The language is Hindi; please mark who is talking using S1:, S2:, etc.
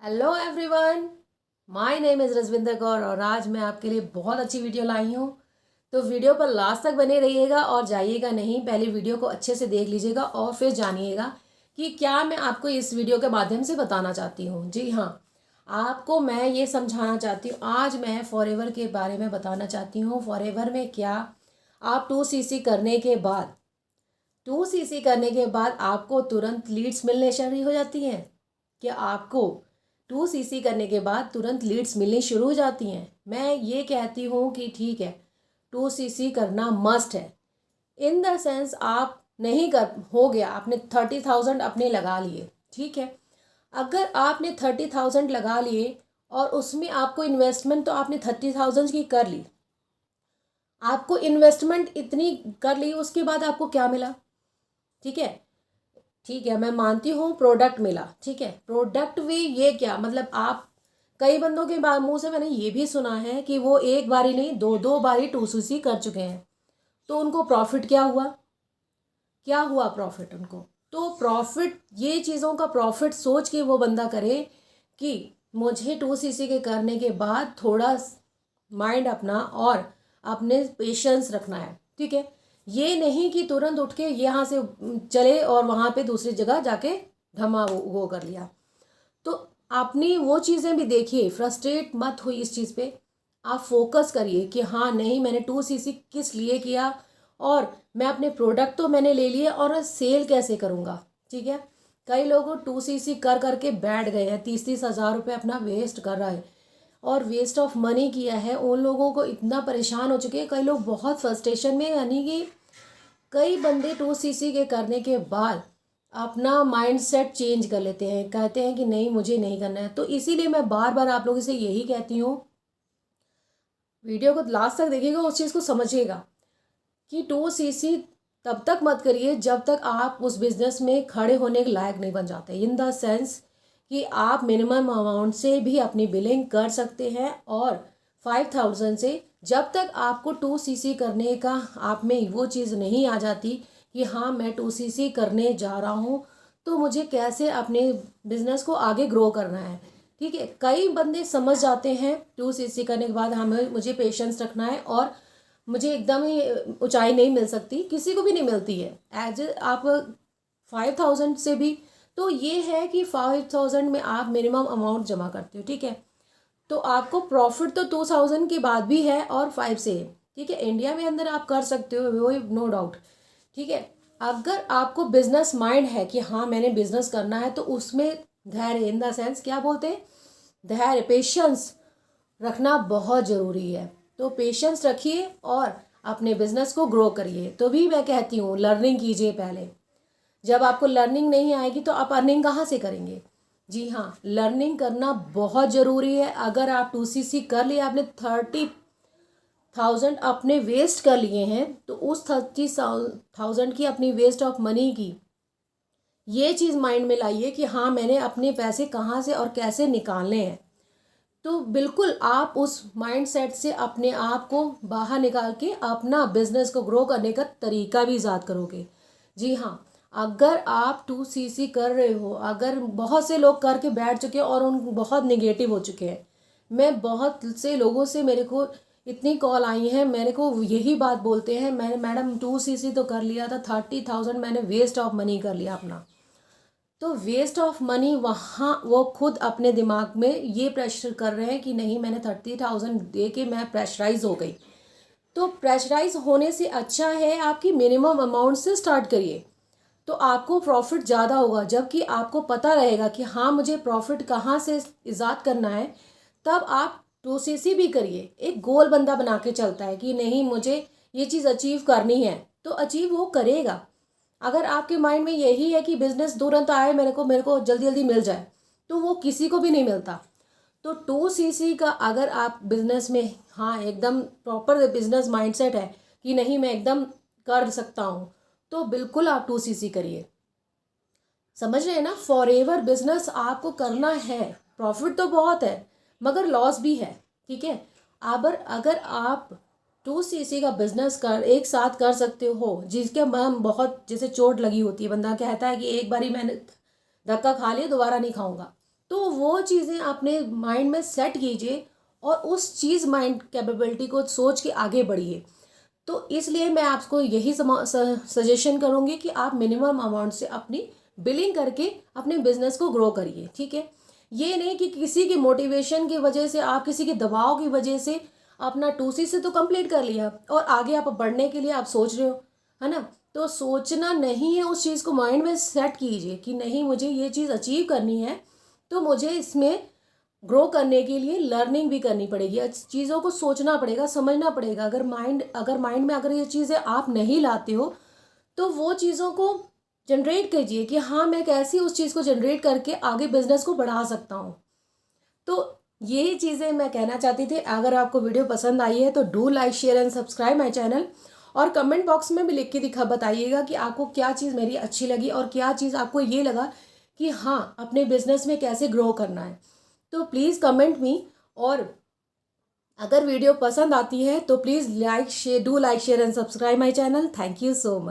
S1: Hello everyone, my name is Rajwinder Kaur और आज मैं आपके लिए बहुत अच्छी वीडियो लाई हूँ। तो वीडियो पर लास्ट तक बने रहिएगा और जाइएगा नहीं, पहले वीडियो को अच्छे से देख लीजिएगा और फिर जानिएगा कि क्या मैं आपको इस वीडियो के माध्यम से बताना चाहती हूँ। जी हाँ, आपको मैं ये समझाना चाहती हूँ। आज मैं फॉरएवर के बारे में बताना चाहती हूँ। फॉरएवर में क्या आप 2cc करने के बाद 2cc करने के बाद आपको तुरंत लीड्स मिलने शुरू हो जाती हैं। क्या आपको 2cc करने के बाद तुरंत लीड्स मिलनी शुरू हो जाती हैं? मैं ये कहती हूँ कि ठीक है, 2cc करना मस्ट है। इन द सेंस आप नहीं कर हो गया, आपने 30,000 अपने लगा लिए, ठीक है। अगर आपने 30,000 लगा लिए और उसमें आपको इन्वेस्टमेंट तो आपने 30,000 की कर ली, आपको इन्वेस्टमेंट इतनी कर ली, उसके बाद आपको क्या मिला? ठीक है, ठीक है, मैं मानती हूँ प्रोडक्ट मिला, ठीक है। प्रोडक्ट भी ये क्या मतलब, आप कई बंदों के मुंह से मैंने ये भी सुना है कि वो एक बारी नहीं दो दो बारी 2cc कर चुके हैं, तो उनको प्रॉफिट क्या हुआ? क्या हुआ प्रॉफिट उनको? तो प्रॉफिट, ये चीज़ों का प्रॉफिट सोच के वो बंदा करे कि मुझे 2cc के करने के बाद थोड़ा माइंड अपना और अपने पेशेंस रखना है, ठीक है। ये नहीं कि तुरंत उठ के यहाँ से चले और वहाँ पे दूसरी जगह जाके धमा वो कर लिया। तो आपने वो चीज़ें भी देखिए, फ्रस्ट्रेट मत हुई इस चीज़ पे। आप फोकस करिए कि हाँ नहीं, मैंने 2cc किस लिए किया और मैं अपने प्रोडक्ट तो मैंने ले लिए और सेल कैसे करूँगा, ठीक है। कई लोग 2cc कर करके बैठ गए हैं, 30-30 हज़ार रुपये अपना वेस्ट कर रहा है और वेस्ट ऑफ मनी किया है। उन लोगों को इतना परेशान हो चुके हैं, कई लोग बहुत फ्रस्ट्रेशन में, यानी कि कई बंदे 2cc के करने के बाद अपना माइंड सेट चेंज कर लेते हैं, कहते हैं कि नहीं मुझे नहीं करना है। तो इसीलिए मैं बार बार आप लोगों से यही कहती हूँ, वीडियो को लास्ट तक देखिएगा, उस चीज़ को समझिएगा कि 2cc तब तक मत करिए जब तक आप उस बिज़नेस में खड़े होने के लायक नहीं बन जाते। इन द सेंस कि आप मिनिमम अमाउंट से भी अपनी बिलिंग कर सकते हैं और 5,000 से जब तक आपको 2cc करने का आप में वो चीज़ नहीं आ जाती कि हाँ मैं 2cc करने जा रहा हूँ, तो मुझे कैसे अपने बिज़नेस को आगे ग्रो करना है, ठीक है। कई बंदे समझ जाते हैं 2cc करने के बाद हमें मुझे पेशेंस रखना है और मुझे एकदम ही ऊंचाई नहीं मिल सकती, किसी को भी नहीं मिलती है। एज आप 5,000 से भी, तो ये है कि 5,000 में आप मिनिमम अमाउंट जमा करते हो, ठीक है। तो आपको प्रॉफिट तो 2,000 के बाद भी है और 5 से है, ठीक है। इंडिया में अंदर आप कर सकते हो, वो नो डाउट, ठीक है। अगर आपको बिजनेस माइंड है कि हाँ मैंने बिजनेस करना है, तो उसमें धैर्य, इन द सेंस क्या बोलते हैं, धैर्य, पेशेंस रखना बहुत ज़रूरी है। तो पेशेंस रखिए और अपने बिजनेस को ग्रो करिए। तो भी मैं कहती हूँ लर्निंग कीजिए पहले। जब आपको लर्निंग नहीं आएगी तो आप अर्निंग कहाँ से करेंगे? जी हाँ, लर्निंग करना बहुत ज़रूरी है। अगर आप 2cc कर लिए, आपने 30,000 अपने वेस्ट कर लिए हैं, तो उस 30,000 की अपनी वेस्ट ऑफ मनी की ये चीज़ माइंड में लाइए कि हाँ मैंने अपने पैसे कहाँ से और कैसे निकालने हैं। तो बिल्कुल आप उस माइंडसेट से अपने आप को बाहर निकाल के अपना बिजनेस को ग्रो करने का तरीका भी ईजाद करोगे। जी हाँ, अगर आप 2cc कर रहे हो, अगर बहुत से लोग करके बैठ चुके हैं और उन बहुत निगेटिव हो चुके हैं, मैं बहुत से लोगों से, मेरे को इतनी कॉल आई हैं, मेरे को यही बात बोलते हैं, मैंने मैडम 2cc तो कर लिया था, 30,000 मैंने वेस्ट ऑफ मनी कर लिया अपना। तो वेस्ट ऑफ मनी, वहाँ वो खुद अपने दिमाग में ये प्रेशर कर रहे हैं कि नहीं मैंने 30,000 दे के मैं प्रेशराइज हो गई। तो प्रेशराइज होने से अच्छा है आपकी मिनिमम अमाउंट से स्टार्ट करिए, तो आपको प्रॉफिट ज़्यादा होगा। जबकि आपको पता रहेगा कि हाँ मुझे प्रॉफिट कहाँ से ईजाद करना है, तब आप 2cc भी करिए। एक गोल बंदा बना के चलता है कि नहीं मुझे ये चीज़ अचीव करनी है, तो अचीव वो करेगा। अगर आपके माइंड में यही है कि बिजनेस तुरंत आए, मेरे को जल्दी जल्दी मिल जाए, तो वो किसी को भी नहीं मिलता। तो 2cc का अगर आप बिजनेस में हाँ एकदम प्रॉपर बिजनेस माइंडसेट है कि नहीं मैं एकदम कर सकता हूँ, तो बिल्कुल आप 2cc करिए। समझ रहे हैं ना, फॉरएवर बिजनेस आपको करना है। प्रॉफिट तो बहुत है मगर लॉस भी है, ठीक है। अगर आप 2cc का बिजनेस कर एक साथ कर सकते हो, जिसके मन बहुत जैसे चोट लगी होती है, बंदा कहता है कि एक बारी मैंने धक्का खा लिया दोबारा नहीं खाऊंगा, तो वो चीज़ें अपने माइंड में सेट कीजिए और उस चीज़ माइंड कैपेबिलिटी को सोच के आगे बढ़िए। तो इसलिए मैं आपको यही सजेशन करूँगी कि आप मिनिमम अमाउंट से अपनी बिलिंग करके अपने बिजनेस को ग्रो करिए, ठीक है। ये नहीं कि किसी की मोटिवेशन की वजह से, आप किसी के दबाव की वजह से अपना 2C से तो कंप्लीट कर लिया और आगे आप बढ़ने के लिए आप सोच रहे हो, है ना। तो सोचना नहीं है, उस चीज़ को माइंड में सेट कीजिए कि नहीं, मुझे ये चीज़ अचीव करनी है, तो मुझे इसमें ग्रो करने के लिए लर्निंग भी करनी पड़ेगी, चीज़ों को सोचना पड़ेगा, समझना पड़ेगा। अगर माइंड में अगर ये चीज़ें आप नहीं लाते हो तो वो चीज़ों को जनरेट कीजिए कि हाँ, मैं कैसे उस चीज़ को जनरेट करके आगे बिजनेस को बढ़ा सकता हूँ। तो ये चीज़ें मैं कहना चाहती थी। अगर आपको वीडियो पसंद आई है तो do like, share and subscribe my channel, और कमेंट बॉक्स में भी लिख के बताइएगा कि आपको क्या चीज़ मेरी अच्छी लगी और क्या चीज़ आपको ये लगा कि हाँ, अपने बिजनेस में कैसे ग्रो करना है। तो प्लीज़ कमेंट मी, और अगर वीडियो पसंद आती है तो please do like, share and subscribe my channel. Thank you so much.